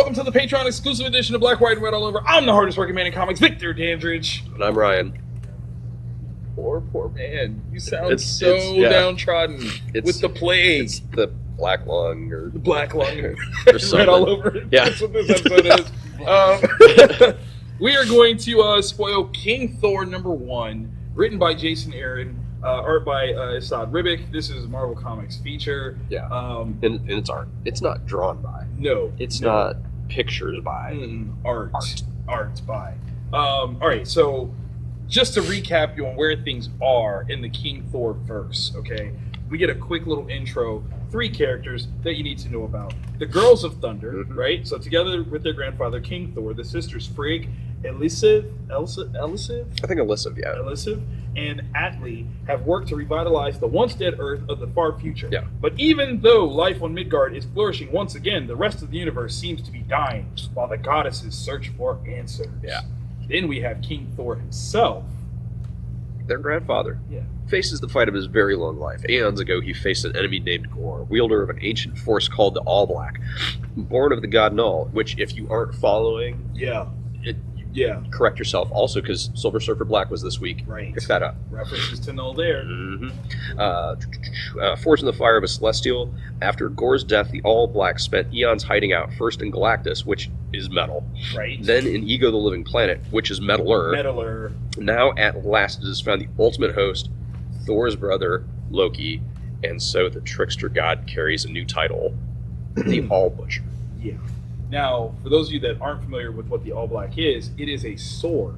welcome to the Patreon exclusive edition of Black, White, and Red All Over. I'm the hardest working man in comics, Victor Dandridge. And I'm Ryan. Poor man. You sound downtrodden with the plague. It's the black lung or the black lung or red all over. Yeah. That's what this episode is. We are going to spoil King Thor #1, written by Jason Aaron, art by Asad Ribic. This is a Marvel Comics feature. Yeah. And it's art. It's not drawn by. No. It's not pictures by. Art by. All right, so just to recap you on where things are in the King Thor verse, okay? We get a quick little intro. 3 characters that you need to know about. The Girls of Thunder, right? So together with their grandfather, King Thor, the sisters Frigg, Elisif, I think Elisif, yeah. Elisif, and Atli have worked to revitalize the once-dead Earth of the far future. Yeah. But even though life on Midgard is flourishing once again, the rest of the universe seems to be dying, while the goddesses search for answers. Yeah. Then we have King Thor himself. Their grandfather. Yeah. Faces the fight of his very long life. Aeons ago, he faced an enemy named Gore, wielder of an ancient force called the All Black, born of the god Null, which, if you aren't following, correct yourself. Also, because Silver Surfer Black was this week. Right. Pick that up. References to Null there. Forged in the fire of a celestial. After Gore's death, the All Black spent eons hiding out, first in Galactus, which is metal. Right. Then in Ego the Living Planet, which is Metaler. Now, at last, it has found the ultimate host, Thor's brother, Loki, and so the trickster god carries a new title, the All Butcher. Yeah. Now, for those of you that aren't familiar with what the All Black is, it is a sword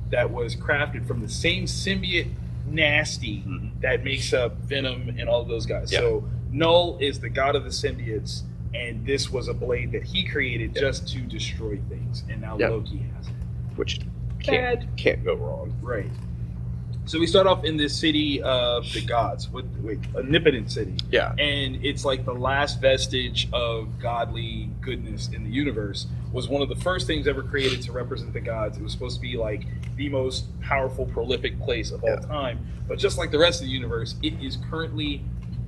that was crafted from the same symbiote nasty that makes up Venom and all of those guys. Yeah. So Null is the god of the symbiotes, and this was a blade that he created just to destroy things, and now Loki has it. Which can't go wrong. Right. So we start off in this city of the gods, a Nippon city. Yeah. And it's like the last vestige of godly goodness in the universe. Was one of the first things ever created to represent the gods. It was supposed to be like the most powerful, prolific place of all time. But just like the rest of the universe, it is currently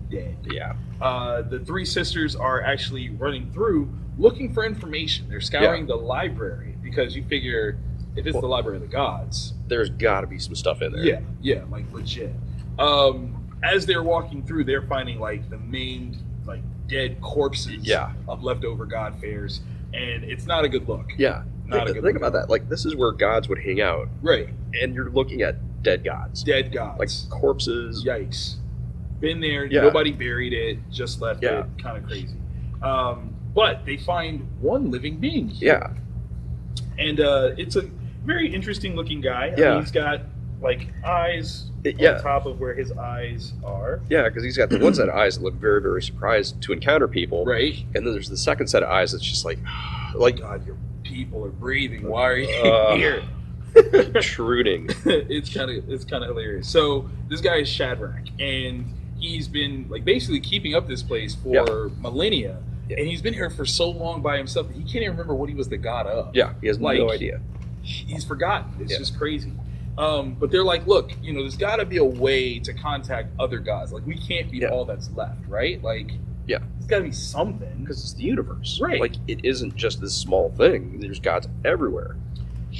dead. Yeah. The 3 sisters are actually running through looking for information. They're scouring the library because you figure if it's the library of the gods, there's got to be some stuff in there. Yeah, like legit. As they're walking through, they're finding like the maimed, like dead corpses of leftover god fairs, and it's not a good look. Yeah, think about that. Like, this is where gods would hang out, right? And you're looking at dead gods, like corpses. Yikes! Been there. Nobody buried it. Just left it. Kind of crazy. But they find one living being here. And it's a very interesting looking guy. I mean, he's got like eyes on top of where his eyes are. Yeah, because he's got the one set of eyes that look very, very surprised to encounter people. Right. And then there's the second set of eyes that's just like God, your people are breathing. Why are you here? Intruding. It's kind of hilarious. So this guy is Shadrach, and he's been like basically keeping up this place for millennia. And he's been here for so long by himself that he can't even remember what he was the god of. Yeah, he has no idea. He's forgotten. It's just crazy. But they're like, look, there's got to be a way to contact other gods. Like, we can't be all that's left, right? Like, there's got to be something. Because it's the universe. Right. Like, it isn't just this small thing. There's gods everywhere.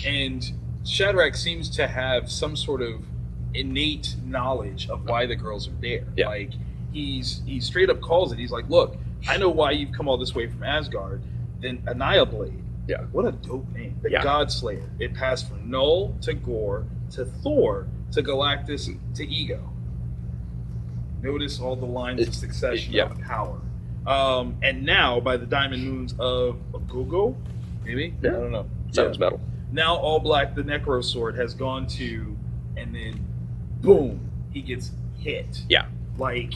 And Shadrach seems to have some sort of innate knowledge of why the girls are there. Yeah. Like, he straight up calls it. He's like, look, I know why you've come all this way from Asgard. Then Annihilablade. Yeah. What a dope name. The God Slayer. It passed from Null to Gore to Thor to Galactus to Ego. Notice all the lines of succession of power. And now, by the diamond moons of Gogo, maybe? I don't know. Sounds metal. Now All Black, the Necro Sword, has gone to, and then, boom, he gets hit. Yeah. Like,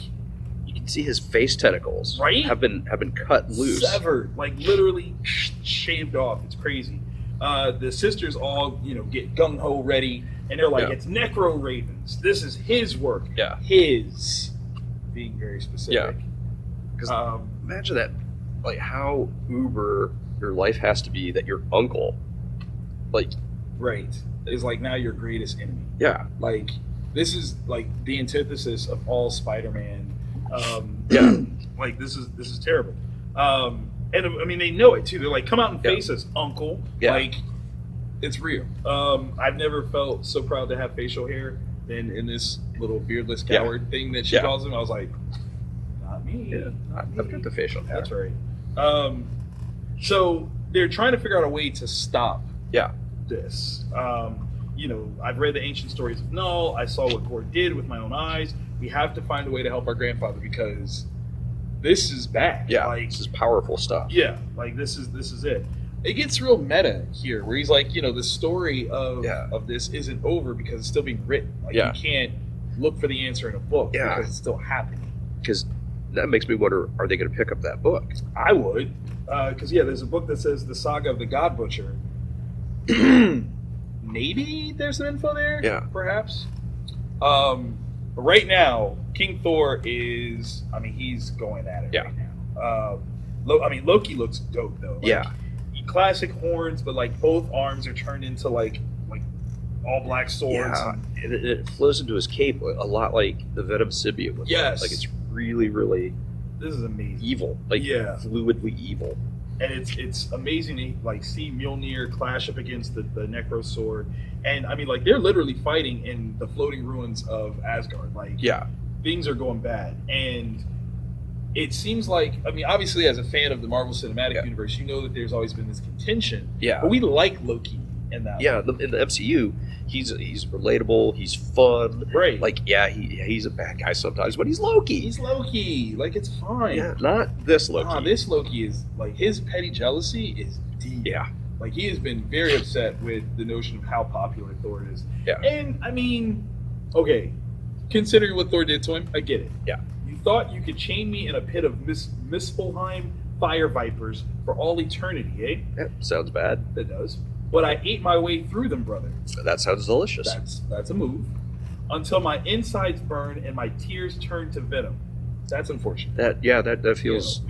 you can see his face tentacles have been cut loose, severed, like literally shaved off. It's crazy. The sisters all get gung ho ready, and they're like, "It's Necro Ravens. This is his work. His," being very specific. Because imagine that, like how uber your life has to be that your uncle, is like now your greatest enemy. Yeah, like this is like the antithesis of all Spider-Man. Like this is terrible. And I mean, they know it too. They're like, come out and face us, uncle. Yeah. Like, it's real. I've never felt so proud to have facial hair than in this little beardless coward thing that she calls him. I was like, not me. Yeah. I've got the facial hair. That's right. So they're trying to figure out a way to stop this. I've read the ancient stories of Null. I saw what Gore did with my own eyes. We have to find a way to help our grandfather because this is bad. Yeah, like, this is powerful stuff. Yeah, like this is it. It gets real meta here, where he's like, the story of this isn't over because it's still being written. Like you can't look for the answer in a book because it's still happening. Because that makes me wonder: are they going to pick up that book? I would, because there's a book that says the Saga of the God Butcher. Maybe there's some info there. Yeah, perhaps. But right now, King Thor is. I mean, he's going at it right now. Loki looks dope though. Like, classic horns, but like both arms are turned into like all black swords. Yeah, and it flows into his cape a lot like the Venom symbiote. Like it's really, really. This is amazing. Evil, fluidly evil. And it's amazing to like see Mjolnir clash up against the Necro sword, and I mean like they're literally fighting in the floating ruins of Asgard. Like things are going bad, and it seems like, I mean, obviously as a fan of the Marvel Cinematic Universe, you know that there's always been this contention. Yeah. But we like Loki in that. Yeah, in the MCU, he's relatable, he's fun. Right. Like, he's a bad guy sometimes, but he's Loki. He's Loki. Like, it's fine. Yeah, not this Loki. This Loki is, like, his petty jealousy is deep. Yeah. Like, he has been very upset with the notion of how popular Thor is. Yeah. And, I mean, okay, considering what Thor did to him, I get it. Yeah. Thought you could chain me in a pit of Muspelheim fire vipers for all eternity, eh? That sounds bad. That does. But I ate my way through them, brother. That sounds delicious. That's a move. Until my insides burn and my tears turn to venom. That's unfortunate. That feels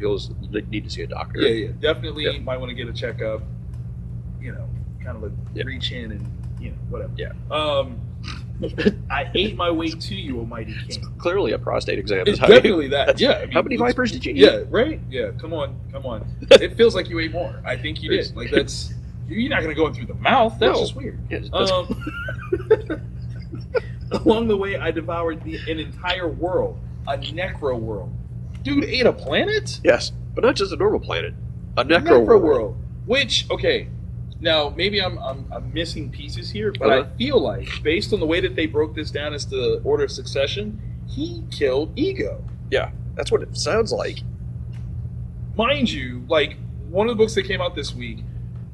need to see a doctor. Yeah, definitely might want to get a checkup. Kind of like reach in and whatever. Yeah. I ate my way to you, Almighty King. It's clearly a prostate exam. It's definitely that. Yeah. I mean, how many vipers did you eat? Yeah, right? Yeah, come on. It feels like you ate more. I think you did. Like, that's... You're not going to go in through the mouth. That's just weird. Yeah, along the way, I devoured an entire world. A necro world. Dude ate a planet? Yes, but not just a normal planet. A necro world. Which, okay... Now, maybe I'm missing pieces here, but I feel like, based on the way that they broke this down as the order of succession, he killed Ego. Yeah, that's what it sounds like. Mind you, like, one of the books that came out this week,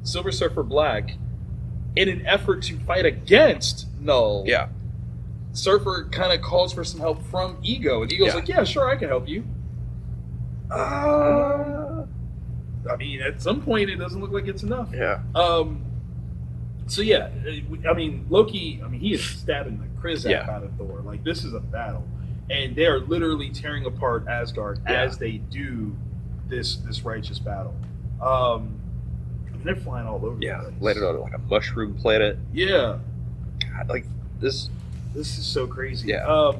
Silver Surfer Black, in an effort to fight against Null, Surfer kind of calls for some help from Ego, and Ego's like, yeah, sure, I can help you. I mean, at some point, it doesn't look like it's enough. Yeah. So, yeah, I mean, Loki, he is stabbing the Krizak out of Thor. Like, this is a battle. And they are literally tearing apart Asgard as they do this righteous battle. They're flying all over the place. Landed on, like, a mushroom planet. Yeah. God, like, this is so crazy. Yeah.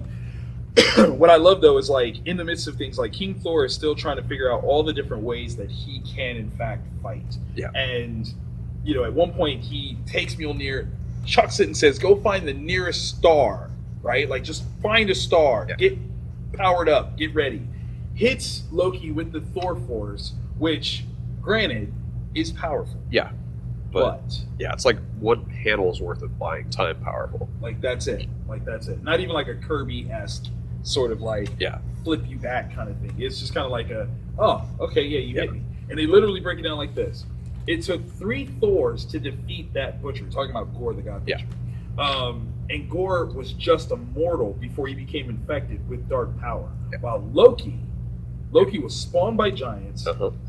What I love, though, is like in the midst of things, like King Thor is still trying to figure out all the different ways that he can, in fact, fight. Yeah. And, at one point he takes Mjolnir, chucks it, and says, "Go find the nearest star." Right? Like, just find a star. Yeah. Get powered up. Get ready. Hits Loki with the Thor Force, which, granted, is powerful. Yeah. But it's like one panel's worth of buying time powerful. Like, that's it. Not even like a Kirby-esque sort of like flip you back kind of thing. It's just kind of like you hit me. And they literally break it down like this. It took 3 Thors to defeat that butcher. We're talking about Gore the God Butcher. Yeah. And Gore was just a mortal before he became infected with dark power. Yeah. While Loki was spawned by giants,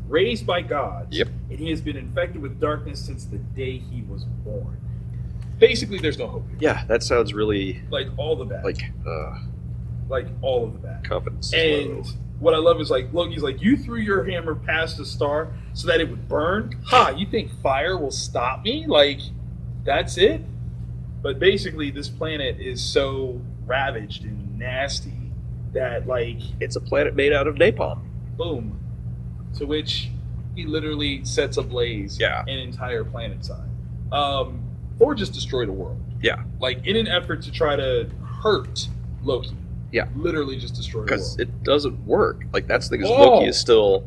raised by gods, and he has been infected with darkness since the day he was born. Basically, there's no hope here. Yeah, that sounds really... Like, all the bad. Like all of the bad. Confidence. And what I love is, like, Loki's like, you threw your hammer past the star so that it would burn? You think fire will stop me? Like, that's it? But basically, this planet is so ravaged and nasty that, like... It's a planet made out of napalm. Boom. To which, he literally sets ablaze Yeah. an entire planet side. Thor just destroyed a world. Yeah. Like, in an effort to try to hurt Loki. Yeah. Literally just destroyed a Because world. it doesn't work. Like, that's the thing is Loki is still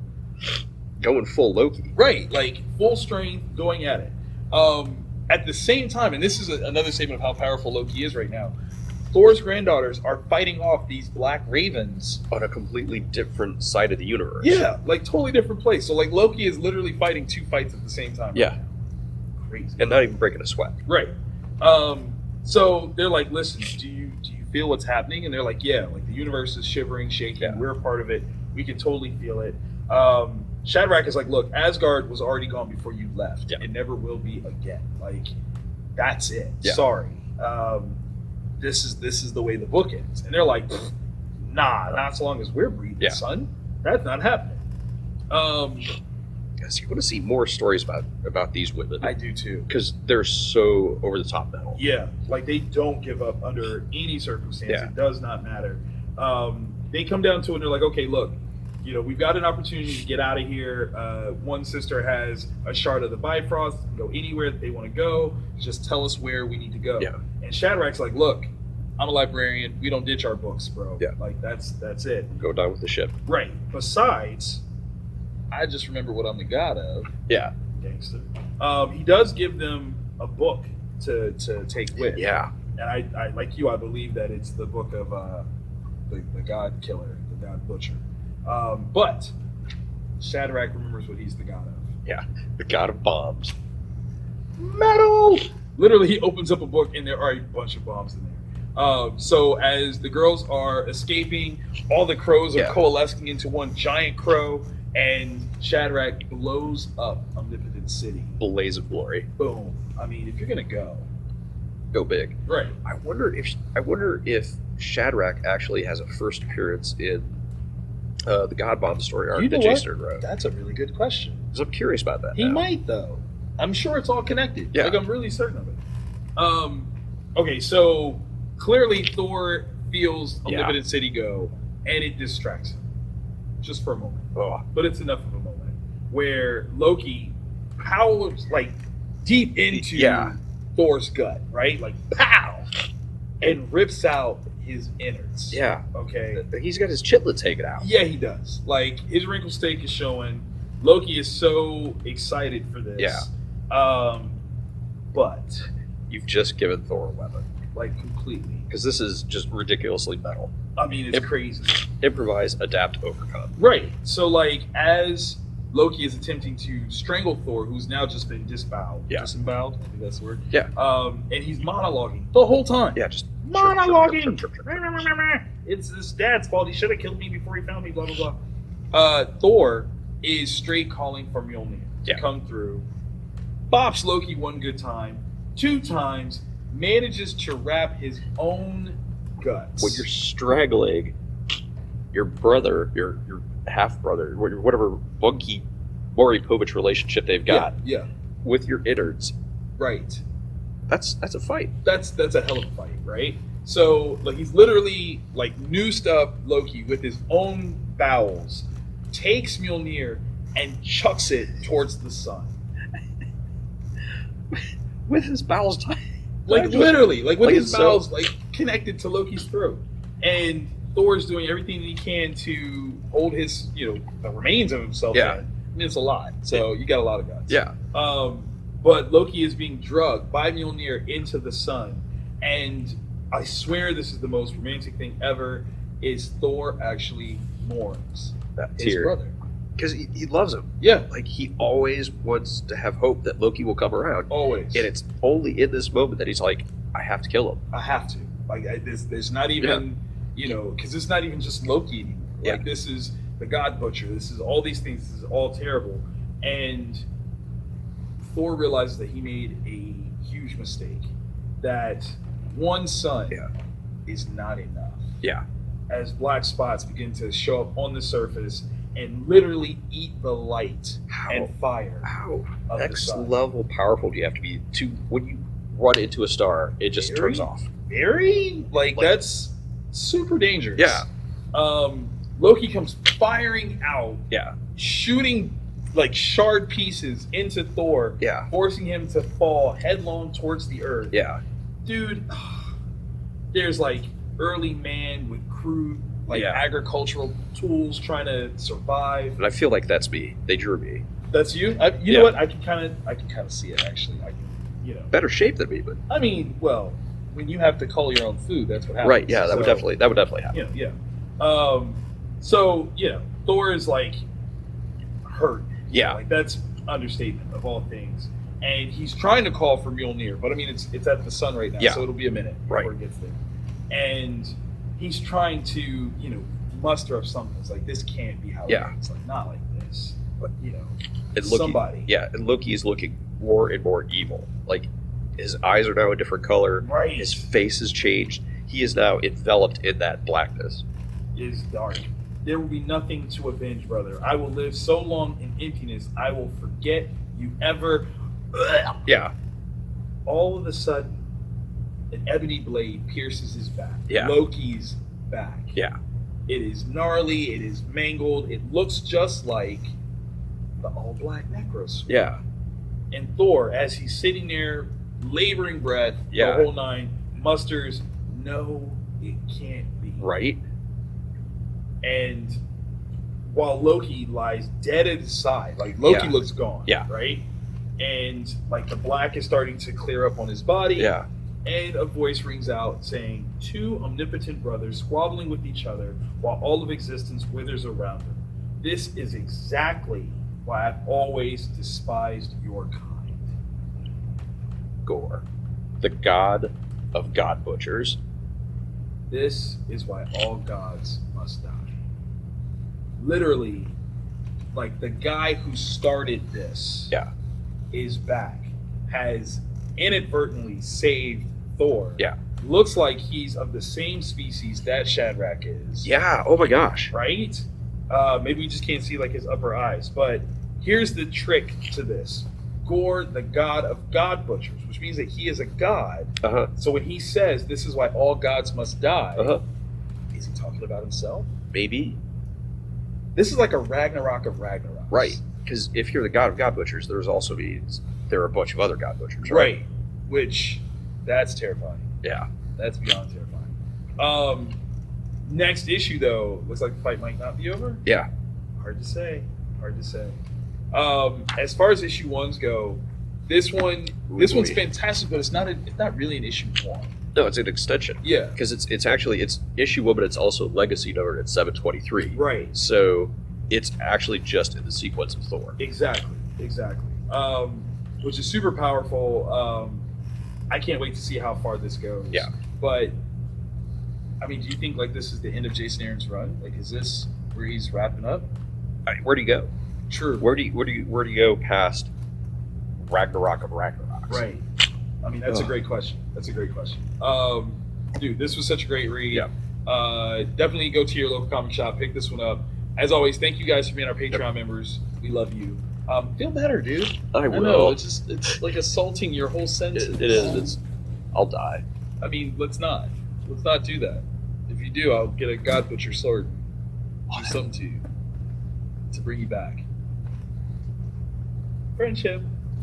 going full Loki. Right, like, full strength, going at it. At the same time, and this is another statement of how powerful Loki is right now, Thor's granddaughters are fighting off these black ravens. On a completely different side of the universe. Yeah, like, totally different place. So, like, Loki is literally fighting two fights at the same time. Yeah. Right now. Crazy. And not even breaking a sweat. Right. So they're like, listen, do you feel what's happening? And they're like, yeah, like the universe is shivering, shaking. Yeah. We're a part of it. We can totally feel it. Shadrach is like, look, Asgard was already gone before you left. Yeah. It never will be again. Like, that's it. Yeah. Sorry. This is the way the book ends. And they're like, nah, not so long as we're breathing, son. That's not happening. Yes, you want to see more stories about these women. I do too. Because they're so over the top metal. Yeah, like they don't give up under any circumstance. Yeah. It does not matter. They come down to it and they're like, okay, look, we've got an opportunity to get out of here. One sister has a shard of the Bifrost, can go anywhere that they want to go. Just tell us where we need to go. Yeah. And Shadrach's like, look, I'm a librarian. We don't ditch our books, bro. Yeah. Like that's it. Go down with the ship. Right. Besides, I just remember what I'm the god of. Yeah. Gangster. He does give them a book to take with. Yeah. And I like you, I believe that it's the book of the God Killer, the God Butcher. But Shadrach remembers what he's the god of. Yeah. The god of bombs. Metal! Literally, he opens up a book and there are a bunch of bombs in there. So as the girls are escaping, all the crows are coalescing into one giant crow, and Shadrach blows up Omnipotent City. Blaze of glory. Boom. I mean, if you're gonna go big. Right. I wonder if Shadrach actually has a first appearance in the God Bomb story arc that Jason wrote. That's a really good question. Because I'm curious about that. He might though. I'm sure it's all connected. Yeah. Like I'm really certain of it. Okay, so clearly Thor feels Omnipotent City go, and it distracts him. Just for a moment. Oh. But it's enough of a moment where Loki powers like deep into Thor's gut, right? Like pow! And rips out his innards. Yeah. Okay. He's got his chitlet taken out. Yeah, he does. Like his wrinkled steak is showing. Loki is so excited for this. Yeah. But you've just given Thor a weapon. Like completely. Because this is just ridiculously metal. I mean, it's crazy. Improvise, adapt, overcome. Right. So, like, as Loki is attempting to strangle Thor, who's now just been disemboweled. Yeah. Disemboweled? I think that's the word. Yeah. And he's monologuing the whole time. Yeah, just monologuing. It's his dad's fault. He should have killed me before he found me, blah, blah, blah. Thor is straight calling for Mjolnir to come through. Bops Loki one good time. 2 times. Manages to wrap his own guts. When you're straggling your brother, your half-brother, whatever Bunky Maury Povich relationship they've got with your innards. Right. That's a fight. That's a hell of a fight, right? So like he's literally like noosed up Loki with his own bowels, takes Mjolnir and chucks it towards the sun. With his bowels tied. Like literally, like with his bowels like connected to Loki's throat. And Thor's doing everything that he can to hold his, the remains of himself in. I mean, it's a lot. So you got a lot of guts. Yeah. But Loki is being drugged by Mjolnir into the sun. And I swear this is the most romantic thing ever, is Thor actually mourns his brother. Because he loves him. Yeah. Like, he always wants to have hope that Loki will come around. Always. And it's only in this moment that he's like, I have to kill him. I have to. Like, there's not even, because it's not even just Loki anymore. Like, this is the God Butcher. This is all these things. This is all terrible. And Thor realizes that he made a huge mistake. That one sun is not enough. Yeah. As black spots begin to show up on the surface and literally eat the light and fire. How next level powerful do you have to be to when you run into a star, it just turns off? Very? Like that's super dangerous. Yeah. Loki comes firing out, shooting like shard pieces into Thor, forcing him to fall headlong towards the earth. Yeah. Dude, there's like early man with crude agricultural tools trying to survive. And I feel like that's me. They drew me. That's you? You know what? I can kind of see it actually. I can, better shape than me, but I mean, well, when you have to cull your own food, that's what happens. Right, yeah, that would definitely happen. Yeah. So, Thor is like hurt. Yeah. Like that's understatement of all things. And he's trying to call for Mjolnir, but I mean it's at the sun right now, so it'll be a minute before it gets there. And he's trying to, muster up something. It's like this can't be how it is. It's like not like this. But somebody. Yeah, and Loki is looking more and more evil. Like his eyes are now a different color. Right. His face has changed. He is now enveloped in that blackness. It is dark. There will be nothing to avenge, brother. I will live so long in emptiness, I will forget you ever. Yeah. All of a sudden, an ebony blade pierces his back. Yeah. Loki's back. Yeah. It is gnarly. It is mangled. It looks just like the all-black Necros. Yeah. And Thor, as he's sitting there, laboring breath, the whole nine, musters, no, it can't be. Right. And while Loki lies dead at his side, like Loki looks gone. Yeah. Right? And like the black is starting to clear up on his body. Yeah. And a voice rings out saying, two omnipotent brothers squabbling with each other while all of existence withers around them. This is exactly why I've always despised your kind. Gore, the god of god butchers. This is why all gods must die. Literally, like the guy who started this is back, has inadvertently saved Thor. Yeah. Looks like he's of the same species that Shadrach is. Yeah, oh my gosh. Right? Maybe we just can't see like his upper eyes, but here's the trick to this. Gore, the god of god butchers, which means that he is a god. So when he says, this is why all gods must die, is he talking about himself? Maybe. This is like a Ragnarok of Ragnarok. Right. Because if you're the god of god butchers, there's also means there are a bunch of other god butchers, right? Right. Which, that's terrifying. Yeah. That's beyond terrifying. Next issue, though, looks like the fight might not be over. Yeah. Hard to say. As far as issue ones go, this one's fantastic, but it's not really an issue one. No, it's an extension. Yeah. Because it's issue one, but it's also legacy numbered at 723. Right. So it's actually just in the sequence of Thor. Exactly. Which is super powerful. I can't wait to see how far this goes. Yeah. But I mean, do you think like this is the end of Jason Aaron's run? Like, is this where he's wrapping up? Where do you go? True. Where do you go past Ragnarok of Ragnaroks? Right. I mean, that's a great question. Dude, this was such a great read. Yeah. Definitely go to your local comic shop, pick this one up. As always, thank you guys for being our Patreon members. We love you. Feel better, dude. I will. know, it's like assaulting your whole senses. It is. I'll die. I mean, let's not do that. If you do, I'll get a God Butcher sword. Do something to you to bring you back. Friendship.